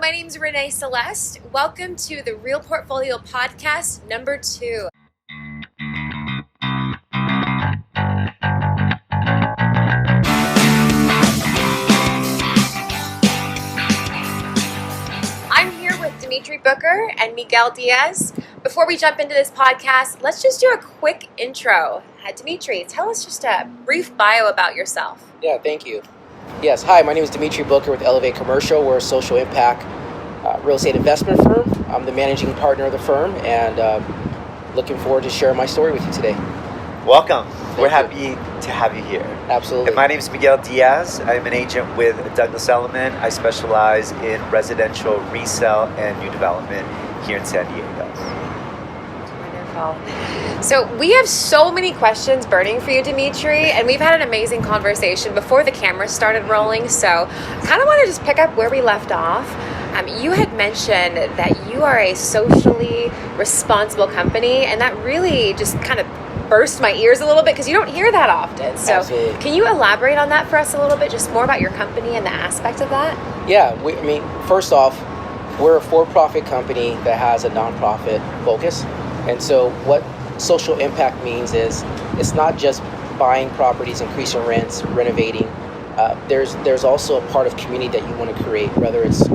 my name is Renee Celeste. Welcome to the Real Portfolio Podcast number 2. I'm here with Dimitri Booker and Miguel Diaz. Before we jump into this podcast, let's just do a quick intro. Dimitri, tell us just a brief bio about yourself. Yeah, thank you. Yes, hi, my name is Dimitri Booker with Elevate Commercial. We're a social impact real estate investment firm. I'm the managing partner of the firm and looking forward to sharing my story with you today. Welcome. We're happy to have you here. Absolutely. And my name is Miguel Diaz. I'm an agent with Douglas Elliman. I specialize in residential resale and new development here in San Diego. So we have so many questions burning for you, Dimitri, and we've had an amazing conversation before the cameras started rolling. So I kind of want to just pick up where we left off. You had mentioned that you are a socially responsible company, and that really just kind of burst my ears a little bit because you don't hear that often. So Absolutely. Can you elaborate on that for us a little bit, just more about your company and the aspect of that? Yeah, first off, we're a for-profit company that has a nonprofit focus. And so what social impact means is it's not just buying properties, increasing rents, renovating. There's also a part of community that you want to create, whether it's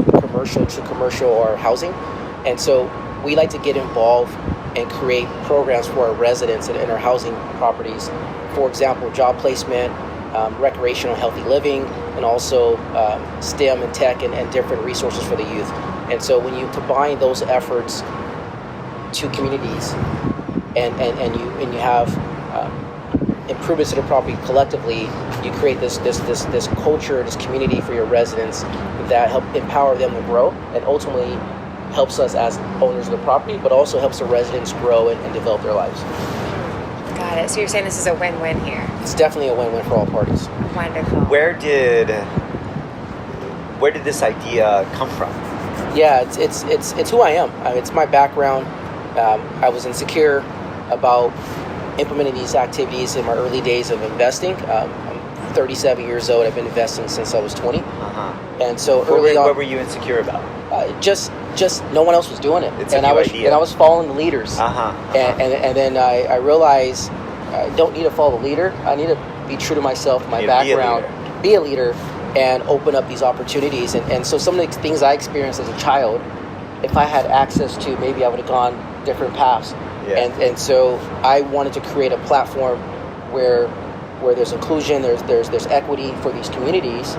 commercial or housing. And so we like to get involved and create programs for our residents in our housing properties. For example, job placement, recreational healthy living, and also STEM and tech and different resources for the youth. And so when you combine those efforts to communities and you have improvements to the property collectively, you create this culture, this community for your residents that help empower them to grow and ultimately helps us as owners of the property, but also helps the residents grow and develop their lives. Got it. So you're saying this is a win-win here. It's definitely a win-win for all parties. Wonderful. Where did this idea come from? Yeah, it's who I am. It's my background. I was insecure about implementing these activities in my early days of investing. I'm 37 years old. I've been investing since I was 20. And so early on, what were you insecure about? Just no one else was doing it. It's a new idea. And I was following the leaders. And then I realized I don't need to follow the leader. I need to be true to myself, my background, be a leader, and open up these opportunities. And so some of the things I experienced as a child, if I had access to, maybe I would have gone different paths. Yeah. And so I wanted to create a platform where there's inclusion, there's equity for these communities,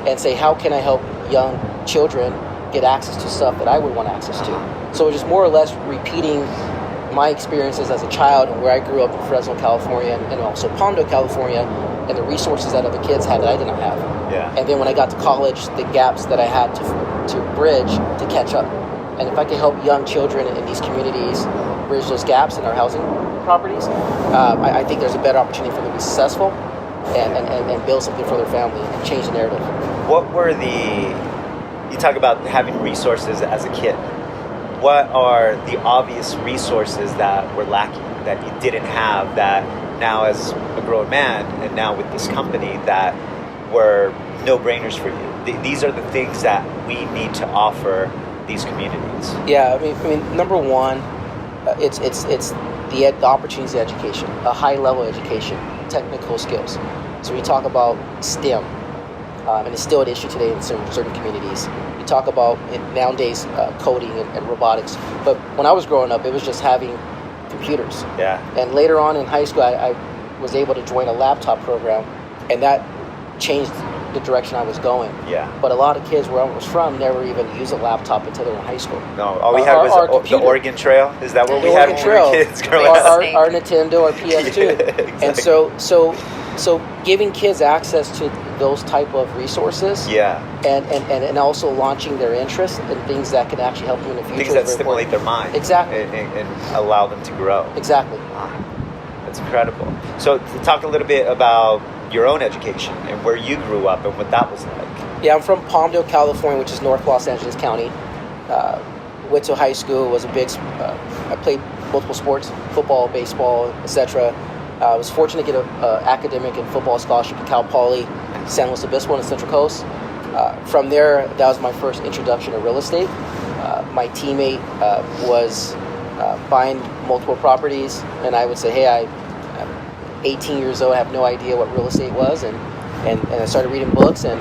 and say, how can I help young children get access to stuff that I would want access to? So it's just more or less repeating my experiences as a child and where I grew up in Fresno, California, and also Palmdale, California, and the resources that other kids had that I did not have. Yeah. And then when I got to college, the gaps that I had to bridge to catch up. And if I can help young children in these communities bridge those gaps in our housing properties, I think there's a better opportunity for them to be successful and build something for their family and change the narrative. You talk about having resources as a kid. What are the obvious resources that were lacking, that you didn't have, that now as a grown man and now with this company that were no-brainers for you? These are the things that we need to offer these communities. Yeah, I mean, number one, it's the opportunities of education, a high-level education, technical skills. So we talk about STEM, and it's still an issue today in certain communities. We talk about nowadays coding and robotics, but when I was growing up, it was just having computers. Yeah. And later on in high school, I was able to join a laptop program, and that changed the direction I was going. Yeah. But a lot of kids where I was from never even used a laptop until they were in high school. No, all we had was the Oregon Trail. Is that what we had when we were kids growing up? Our Nintendo, our PS2. Yeah, exactly. And so giving kids access to those type of resources. Yeah. And also launching their interest in things that can actually help them in the future. Things that stimulate their mind. Exactly. And allow them to grow. Exactly. That's incredible. So talk a little bit about your own education and where you grew up and what that was like. Yeah, I'm from Palmdale, California, which is North Los Angeles County. Went to high school, was a big, I played multiple sports, football, baseball, etc. I was fortunate to get an academic and football scholarship at Cal Poly, San Luis Obispo on the Central Coast. From there, that was my first introduction to real estate. My teammate was buying multiple properties, and I would say, hey, I'm 18 years old, I have no idea what real estate was, and I started reading books, and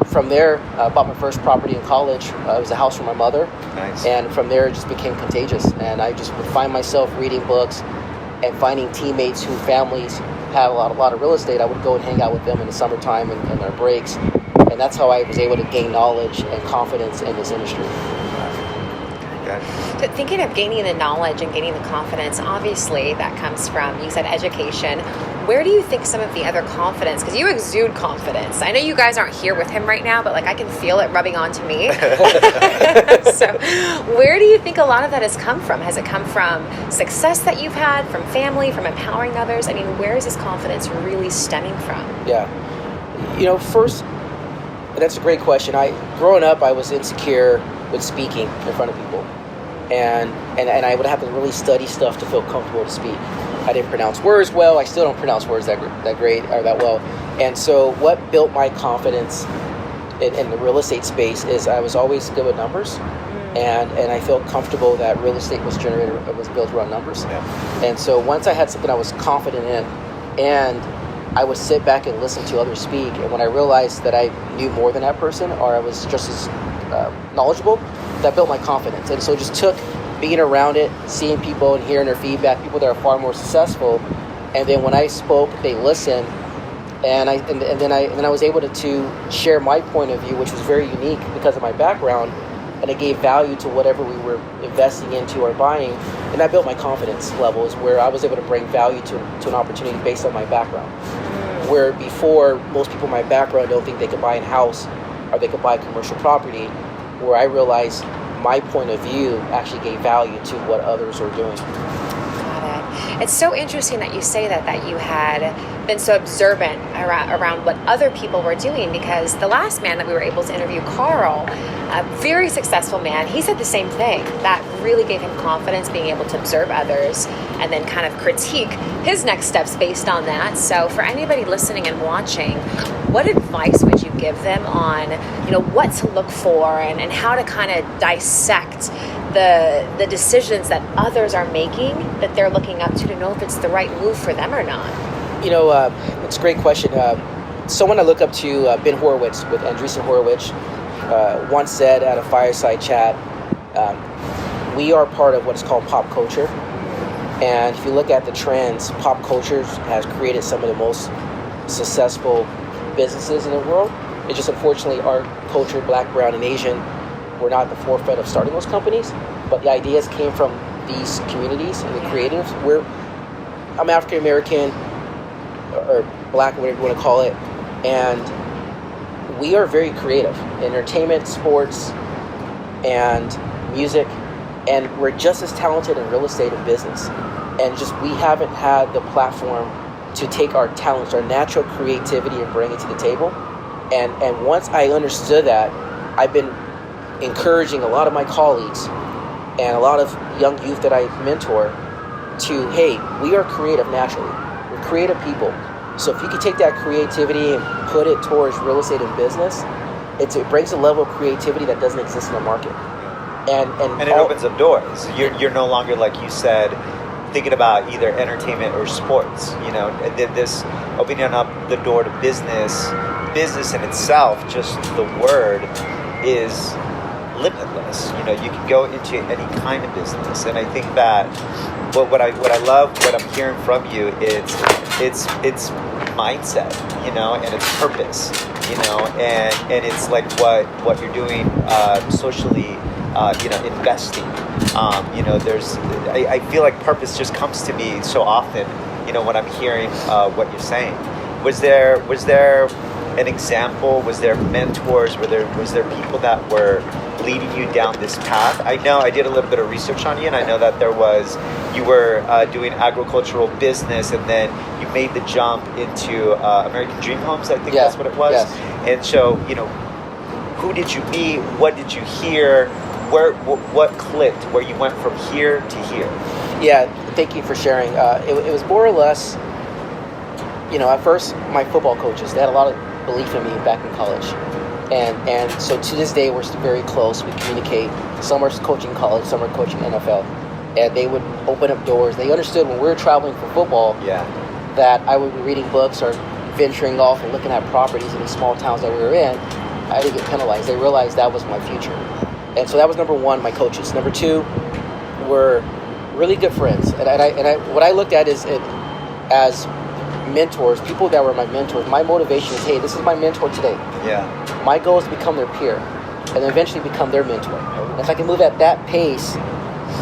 from there, I bought my first property in college. It was a house for my mother. Nice. And from there, it just became contagious, and I just would find myself reading books and finding teammates whose families had a lot of real estate. I would go and hang out with them in the summertime and their breaks, and that's how I was able to gain knowledge and confidence in this industry. So thinking of gaining the knowledge and gaining the confidence, obviously that comes from, you said, education. Where do you think some of the other confidence, because you exude confidence. I know you guys aren't here with him right now, but like I can feel it rubbing onto me. So where do you think a lot of that has come from? Has it come from success that you've had, from family, from empowering others? I mean, where is this confidence really stemming from? Yeah. First, that's a great question. Growing up, I was insecure with speaking in front of people. And I would have to really study stuff to feel comfortable to speak. I didn't pronounce words well. I still don't pronounce words that great or that well. And so what built my confidence in the real estate space is I was always good with numbers. And I felt comfortable that real estate was built around numbers. Yeah. And so once I had something I was confident in, and I would sit back and listen to others speak, and when I realized that I knew more than that person, or I was just as knowledgeable, that built my confidence. And so it just took being around it, seeing people and hearing their feedback, people that are far more successful, and then when I spoke, they listened, and then I was able to share my point of view, which was very unique because of my background, and it gave value to whatever we were investing into or buying, and that built my confidence levels where I was able to bring value to an opportunity based on my background. Where before, most people in my background don't think they could buy a house or they could buy commercial property, where I realized my point of view actually gave value to what others are doing. Got it. It's so interesting that you say that you had been so observant around what other people were doing, because the last man that we were able to interview, Carl, a very successful man, he said the same thing. That really gave him confidence, being able to observe others and then kind of critique his next steps based on that. So for anybody listening and watching, what advice would you give them on, what to look for and how to kind of dissect the decisions that others are making that they're looking up to know if it's the right move for them or not? It's a great question. Someone I look up to, Ben Horowitz with Andreessen Horowitz, once said at a fireside chat, we are part of what's called pop culture. And if you look at the trends, pop culture has created some of the most successful businesses in the world. It's just unfortunately our culture, Black, Brown, and Asian, we're not at the forefront of starting those companies, but the ideas came from these communities and the creatives. I'm African American or Black, whatever you want to call it, and we are very creative. Entertainment, sports, and music, and we're just as talented in real estate and business. And just we haven't had the platform to take our talents, our natural creativity, and bring it to the table. And once I understood that, I've been encouraging a lot of my colleagues and a lot of young youth that I mentor to, hey, we are creative naturally. We're creative people. So if you can take that creativity and put it towards real estate and business, it brings a level of creativity that doesn't exist in the market. And it opens up doors. You're no longer, like you said, thinking about either entertainment or sports. This opening up the door to business in itself, just the word is limitless. You can go into any kind of business, and I think that what I love, what I'm hearing from you, it's mindset, and it's purpose, and it's like what you're doing socially, investing. I feel like purpose just comes to me so often, when I'm hearing what you're saying. Was there an example? Was there mentors? Was there people that were leading you down this path? I know I did a little bit of research on you, and I know that you were doing agricultural business, and then you made the jump into American Dream Homes. I think that's what it was. Yes. And so, who did you meet? What did you hear? What clicked where you went from here to here? Yeah, thank you for sharing. It was more or less, at first, my football coaches, they had a lot of belief in me back in college. And so to this day, we're still very close. We communicate. Some are coaching college, some are coaching NFL. And they would open up doors. They understood when we were traveling for football that I would be reading books or venturing off and looking at properties in these small towns that we were in. I didn't get penalized. They realized that was my future. And so that was number one, my coaches. Number two, were really good friends. And what I looked at is it as mentors, people that were my mentors. My motivation is, hey, this is my mentor today. Yeah. My goal is to become their peer and then eventually become their mentor. And if I can move at that pace,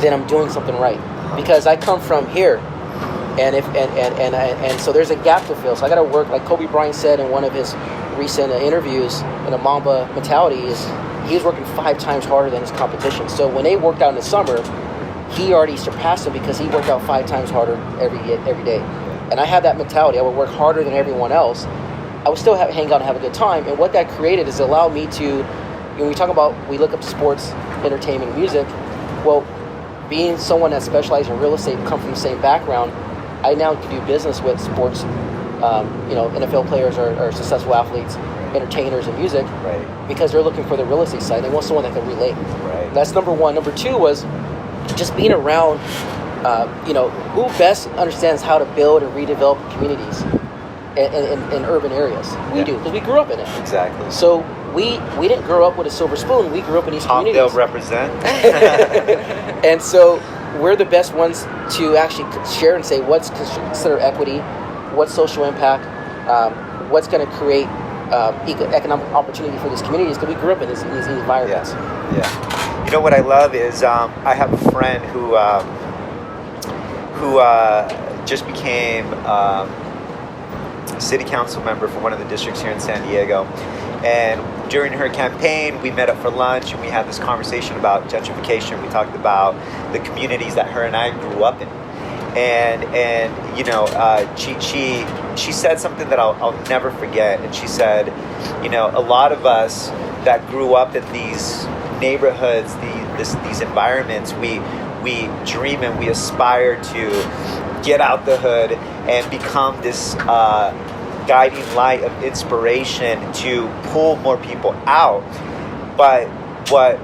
then I'm doing something right. Because I come from here, and so there's a gap to fill. So I got to work, like Kobe Bryant said in one of his recent interviews in a Mamba mentality, is he was working 5 times harder than his competition. So when they worked out in the summer, he already surpassed him because he worked out 5 times harder every day. And I had that mentality. I would work harder than everyone else. I would still hang out and have a good time. And what that created is it allowed me to, when we talk about, we look up sports, entertainment, and music. Well, being someone that specializes in real estate and come from the same background, I now can do business with sports, NFL players or successful athletes, entertainers, and music, because they're looking for the real estate side. They want someone that can relate. Right. That's number one. Number two was just being around, who best understands how to build and redevelop communities in urban areas. We do, because we grew up in it. Exactly. So we didn't grow up with a silver spoon. We grew up in these communities. Topdale represent. And so we're the best ones to actually share and say what's considered equity, what's social impact, what's going to create economic opportunity for these communities, because we grew up in these environments. Yeah. You know what I love is I have a friend who just became city council member for one of the districts here in San Diego. And during her campaign, we met up for lunch and we had this conversation about gentrification. We talked about the communities that her and I grew up in. And she said something that I'll never forget. And she said, a lot of us that grew up in these neighborhoods, these environments, we dream and we aspire to get out the hood and become this guiding light of inspiration to pull more people out. But what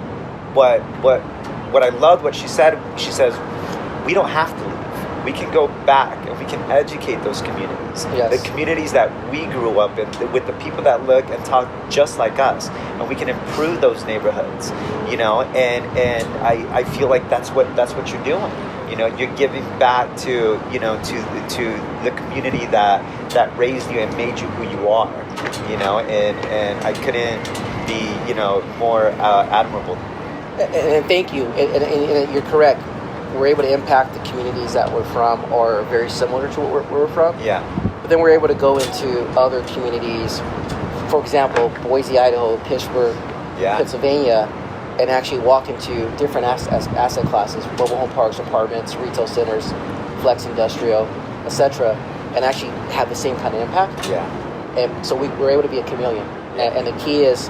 I loved what she said, she says, we don't have to leave. We can go back and we can educate those communities. Yes. The communities that we grew up in, with the people that look and talk just like us, and we can improve those neighborhoods. And I feel like that's what you're doing. You're giving back to the community that raised you and made you who you are. And I couldn't be more admirable. And thank you. And you're correct. We're able to impact the communities that we're from or very similar to what we're from. Yeah. But then we're able to go into other communities, for example, Boise, Idaho, Pittsburgh, Pennsylvania, and actually walk into different asset classes, mobile home parks, apartments, retail centers, flex industrial, etc., and actually have the same kind of impact. Yeah. And so we're able to be a chameleon. And the key is,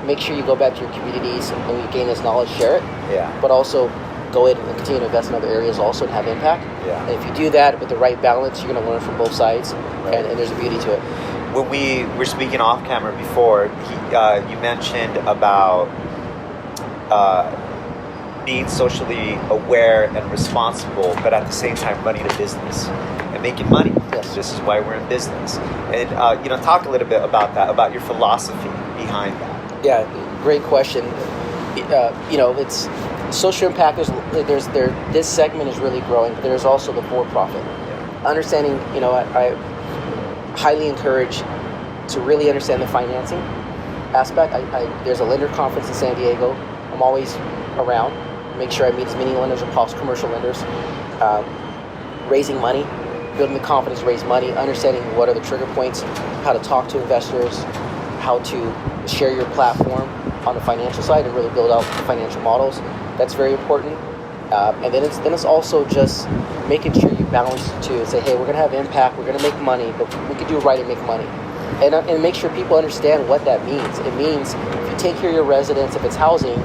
make sure you go back to your communities and when you gain this knowledge, share it. Yeah. But also go ahead and continue to invest in other areas also and have impact. Yeah. And if you do that with the right balance, you're going to learn from both sides, right. and there's a beauty to it. When we were speaking off camera before, you mentioned about being socially aware and responsible, but at the same time running a business and making money. Yes. This is why we're in business. And talk a little bit about that, about your philosophy behind that. Yeah, great question. It's social impact. This segment is really growing, but there's also the for-profit. Yeah. Understanding, I highly encourage to really understand the financing aspect. There's a lender conference in San Diego. I'm always around. Make sure I meet as many lenders as possible, commercial lenders. Raising money, building the confidence to raise money, understanding what are the trigger points, how to talk to investors, how to share your platform on the financial side and really build out the financial models. That's very important. And then it's also just making sure you balance to say, hey, we're going to have impact, we're going to make money, but we can do it right and make money. And make sure people understand what that means. It means if you take care of your residents, if it's housing,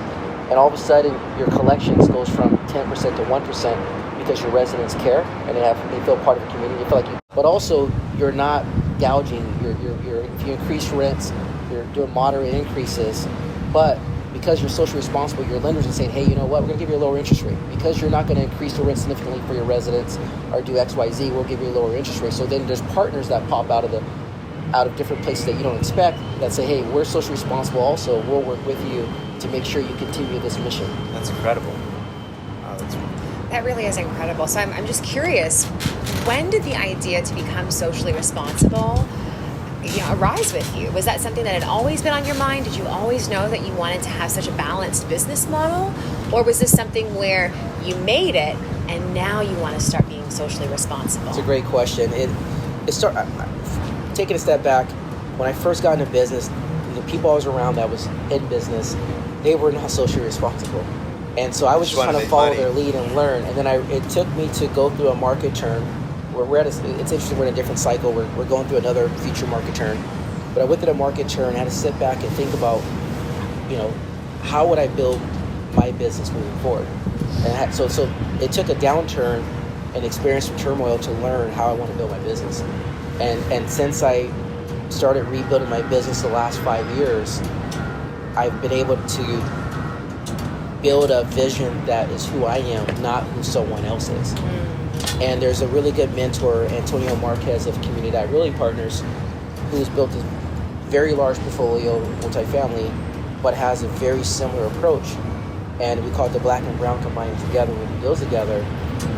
and all of a sudden your collections goes from 10% to 1% because your residents care and they feel part of the community. They feel like but also you're not gouging. If you increase rents, you're doing moderate increases, but because you're socially responsible, your lenders are saying, hey, you know what, we're going to give you a lower interest rate. Because you're not going to increase the rent significantly for your residents or do X, Y, Z, we'll give you a lower interest rate. So then there's partners that pop out of different places that you don't expect that say, hey, we're socially responsible also. We'll work with you to make sure you continue this mission. That's incredible. That really is incredible. So I'm just curious, when did the idea to become socially responsible arise with you? Was that something that had always been on your mind? Did you always know that you wanted to have such a balanced business model? Or was this something where you made it and now you want to start being socially responsible? It's a great question. Taking a step back, when I first got into business, the people I was around that was in business, they were not socially responsible. And so I was just trying to follow their lead and learn. And then it took me to go through a market turn. It's interesting, we're in a different cycle. We're going through another future market turn. But I went through the market turn and had to sit back and think about, how would I build my business moving forward? And so it took a downturn and experience some turmoil to learn how I want to build my business. And since I started rebuilding my business the last 5 years, I've been able to build a vision that is who I am, not who someone else is. And there's a really good mentor, Antonio Marquez of Community Realty Partners, who's built a very large portfolio, multifamily, but has a very similar approach. And we call it the black and brown combining together when we deals together.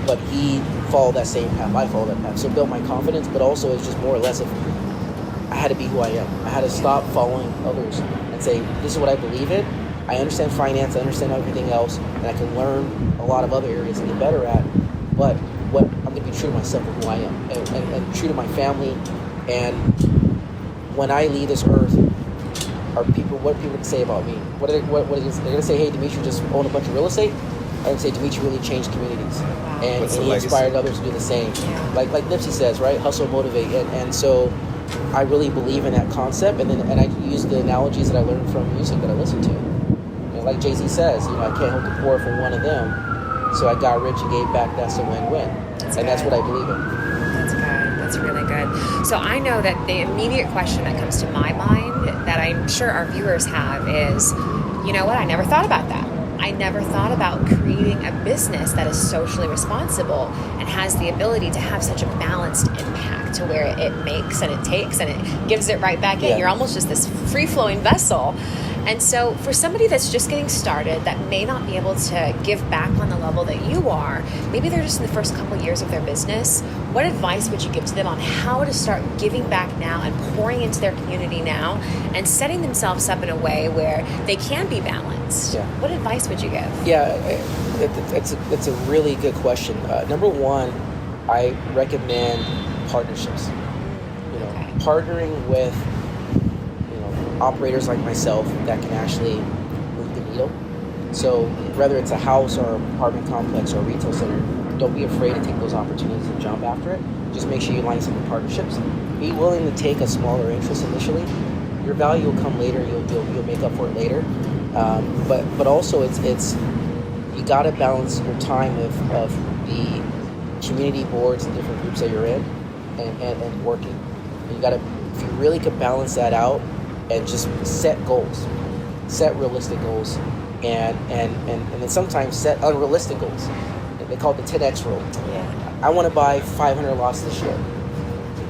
But he followed that same path, I followed that path. So it built my confidence, but also it's just more or less I had to be who I am. I had to stop following others and say, this is what I believe in. I understand finance, I understand everything else, and I can learn a lot of other areas and get better at. But I'm going to be true to myself and who I am, and true to my family. And when I leave this earth, what people going to say about me? They're going to say, hey, Dimitri just owned a bunch of real estate. I would say Dimitri really changed communities, and he inspired others to do the same. Yeah. Like Nipsey says, right? Hustle, motivate, and so I really believe in that concept. And I use the analogies that I learned from music that I listen to. And like Jay-Z says, I can't help the poor from one of them. So I got rich and gave back. That's a win-win, that's what I believe in. That's good. That's really good. So I know that the immediate question that comes to my mind that I'm sure our viewers have is, you know what? I never thought about that. I never thought about creating a business that is socially responsible and has the ability to have such a balanced impact to where it makes and it takes and it gives it right back in. Yeah. You're almost just this free-flowing vessel. And so for somebody that's just getting started that may not be able to give back on the level that you are, maybe they're just in the first couple of years of their business, what advice would you give to them on how to start giving back now and pouring into their community now and setting themselves up in a way where they can be balanced? Yeah. What advice would you give? Yeah, it's a really good question. Number one, I recommend partnerships. Partnering with operators like myself that can actually move the needle. So whether it's a house or an apartment complex or a retail center, don't be afraid to take those opportunities and jump after it. Just make sure you line some partnerships. Be willing to take a smaller interest initially. Your value will come later. You'll make up for it later. But also it's you got to balance your time of the community boards and different groups that you're in and working. You got to, if you really could balance that out and just set goals, set realistic goals, and then sometimes set unrealistic goals. They call it the 10X rule. Yeah. I want to buy 500 lots this year.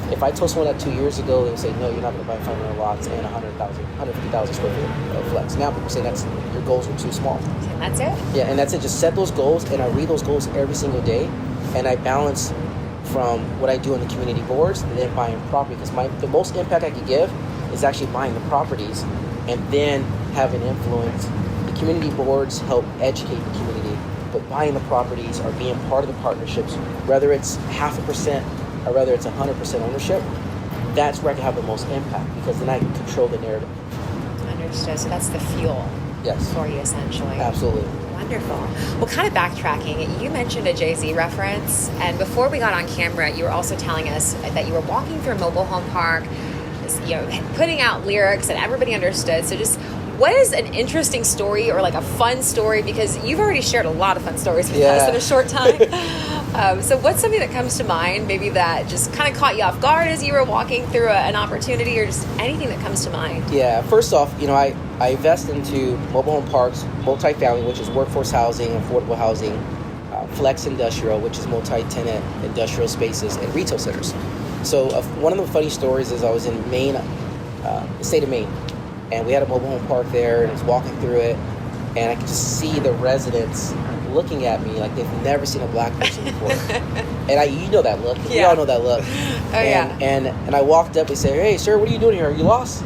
If I told someone that 2 years ago, they would say, no, you're not going to buy 500 lots and 150,000 square feet of flex. Now people say your goals are too small. And that's it. Yeah, and that's it. Just set those goals, and I read those goals every single day, and I balance from what I do in the community boards and then buying property, because the most impact I could give is actually buying the properties and then having influence. The community boards help educate the community, but buying the properties or being part of the partnerships, whether it's 0.5% or whether it's 100% ownership, that's where I can have the most impact, because then I can control the narrative. Understood. So that's the fuel. Yes. For you, essentially. Absolutely. Wonderful. Well, kind of backtracking, you mentioned a Jay-Z reference, and before we got on camera, you were also telling us that you were walking through a mobile home park, putting out lyrics, and everybody understood. So just, what is an interesting story or like a fun story? Because you've already shared a lot of fun stories with us in a short time. So what's something that comes to mind, maybe that just kind of caught you off guard as you were walking through an opportunity, or just anything that comes to mind? Yeah, first off, I invest into mobile home parks, multifamily, which is workforce housing, affordable housing, flex industrial, which is multi-tenant industrial spaces, and retail centers. So one of the funny stories is I was in Maine, the state of Maine, and we had a mobile home park there, and I was walking through it, and I could just see the residents looking at me like they've never seen a black person before. And you know that look. We all know that look. And I walked up and said, "Hey, sir, what are you doing here? Are you lost?"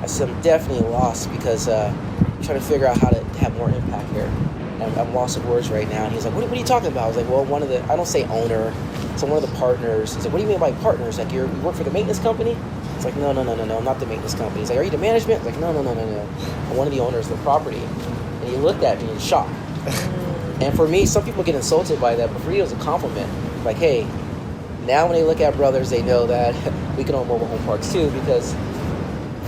I said, "I'm definitely lost because I'm trying to figure out how to have more impact here. I'm lost of words right now." And he's like, what are you talking about? I was like, well, I don't say owner, so one of the partners. He's like, "What do you mean by partners? Like you work for the maintenance company?" It's like, no, I'm not the maintenance company. He's like, "Are you the management?" I was like, no. I'm one of the owners of the property. And he looked at me in shock. And for me, some people get insulted by that, but for me, it was a compliment. Like, hey, now when they look at brothers, they know that we can own mobile home parks too, because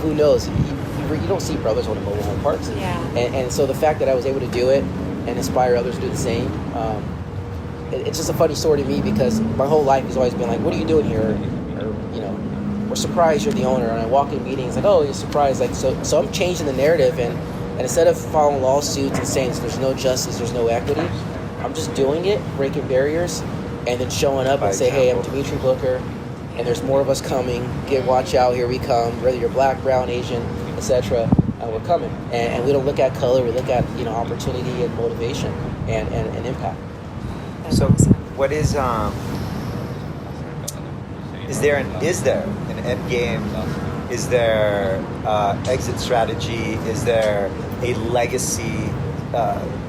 who knows? You don't see brothers owning mobile home parks. Yeah. And so the fact that I was able to do it and inspire others to do the same, it's just a funny story to me, because my whole life has always been like, what are you doing here? Or we're surprised you're the owner. And I walk in meetings like, oh, you're surprised. Like, so I'm changing the narrative, and instead of filing lawsuits and saying there's no justice, there's no equity, I'm just doing it, breaking barriers, and then showing up and say, hey, I'm Dimitri Booker, and there's more of us coming. Watch out, here we come. Whether you're black, brown, Asian, etc., we're coming. And we don't look at color, we look at opportunity and motivation and impact. So what is there an end game? Is there exit strategy? Is there a legacy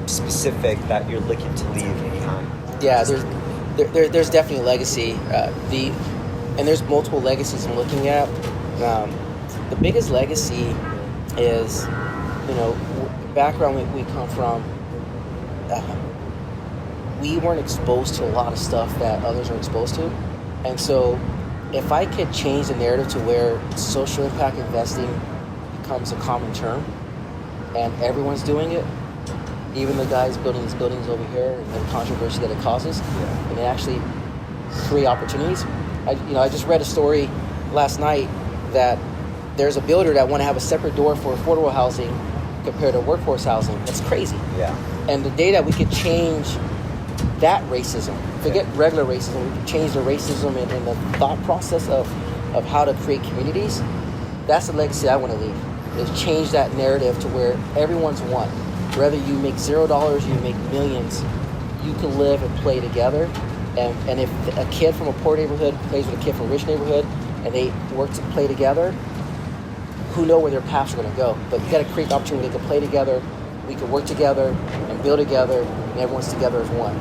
specific that you're looking to leave behind? Yeah, there's definitely a legacy. And there's multiple legacies I'm looking at. The biggest legacy is, the background we come from. We weren't exposed to a lot of stuff that others are exposed to, and so if I could change the narrative to where social impact investing becomes a common term and everyone's doing it, even the guys building these buildings over here and the controversy that it causes, and it actually create opportunities. I just read a story last night that there's a builder that want to have a separate door for affordable housing compared to workforce housing. That's crazy. Yeah. And the day that we could change that racism, forget regular racism, we can change the racism and the thought process of how to create communities. That's the legacy I want to leave, is change that narrative to where everyone's one. Whether you make $0, you make millions, you can live and play together. And if a kid from a poor neighborhood plays with a kid from a rich neighborhood and they work to play together, who know where their paths are going to go. But you got to create the opportunity where they can play together, we can work together and build together, and everyone's together as one.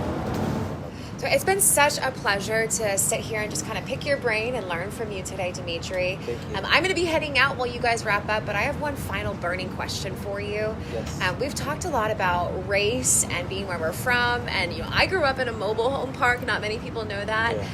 So it's been such a pleasure to sit here and just kind of pick your brain and learn from you today, Dimitri. Thank you. I'm going to be heading out while you guys wrap up, but I have one final burning question for you. Yes. We've talked a lot about race and being where we're from, and I grew up in a mobile home park. Not many people know that. Yeah.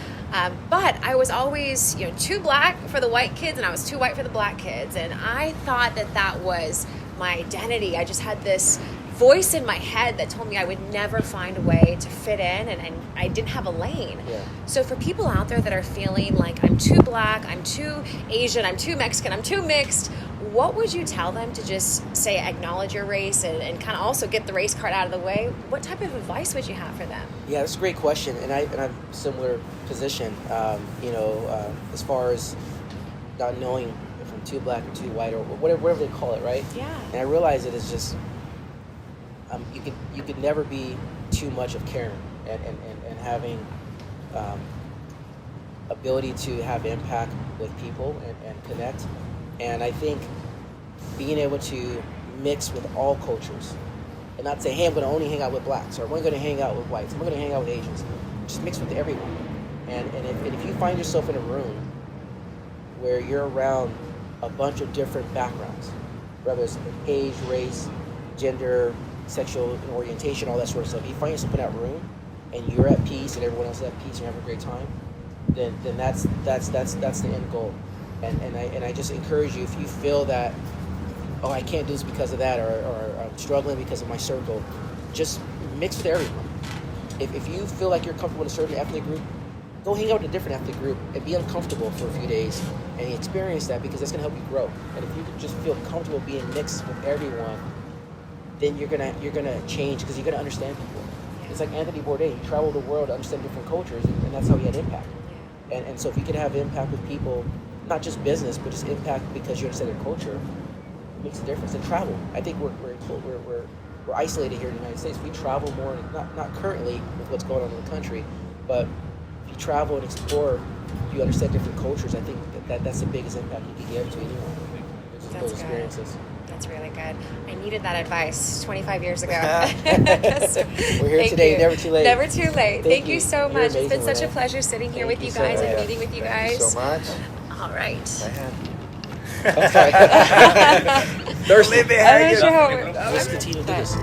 But I was always, too black for the white kids, and I was too white for the black kids, and I thought that was my identity. I just had this voice in my head that told me I would never find a way to fit in, and I didn't have a lane. Yeah. So for people out there that are feeling like I'm too black, I'm too Asian, I'm too Mexican, I'm too mixed, what would you tell them to just say acknowledge your race and kind of also get the race card out of the way? What type of advice would you have for them? Yeah, that's a great question, and I'm a similar position. As far as not knowing if I'm too black or too white or whatever they call it, right? Yeah. And I realize it is just you could never be too much of caring and having ability to have impact with people and connect. And I think being able to mix with all cultures and not say, hey, I'm going to only hang out with blacks, or I'm only going to hang out with whites, I'm going to hang out with Asians. Just mix with everyone. And if you find yourself in a room where you're around a bunch of different backgrounds, whether it's age, race, gender, sexual orientation, all that sort of stuff, you find yourself in that room and you're at peace and everyone else is at peace and you're having a great time, then that's the end goal. And I just encourage you, if you feel that, oh, I can't do this because of that, or I'm struggling because of my circle, just mix with everyone. if you feel like you're comfortable in a certain ethnic group, go hang out with a different ethnic group and be uncomfortable for a few days and experience that, because that's going to help you grow. And if you can just feel comfortable being mixed with everyone, then you're gonna change, because you're gonna understand people. It's like Anthony Bourdain. He traveled the world to understand different cultures, and that's how he had impact. And so if you can have impact with people, not just business, but just impact because you understand their culture, it makes a difference. And travel. I think we're isolated here in the United States. We travel more, not currently with what's going on in the country, but if you travel and explore, you understand different cultures. I think that's the biggest impact you can give to anyone. Just those experiences. That's really good. I needed that advice 25 years ago. So, we're here today. You. Never too late. Never too late. Thank you so much. Amazing, it's been such a man. pleasure sitting here Thank with you you guys so and much. meeting with you Thank guys. you so much. All right. My hand. I'm sorry. Thirsty. I'm not sure how it Let's continue to do this.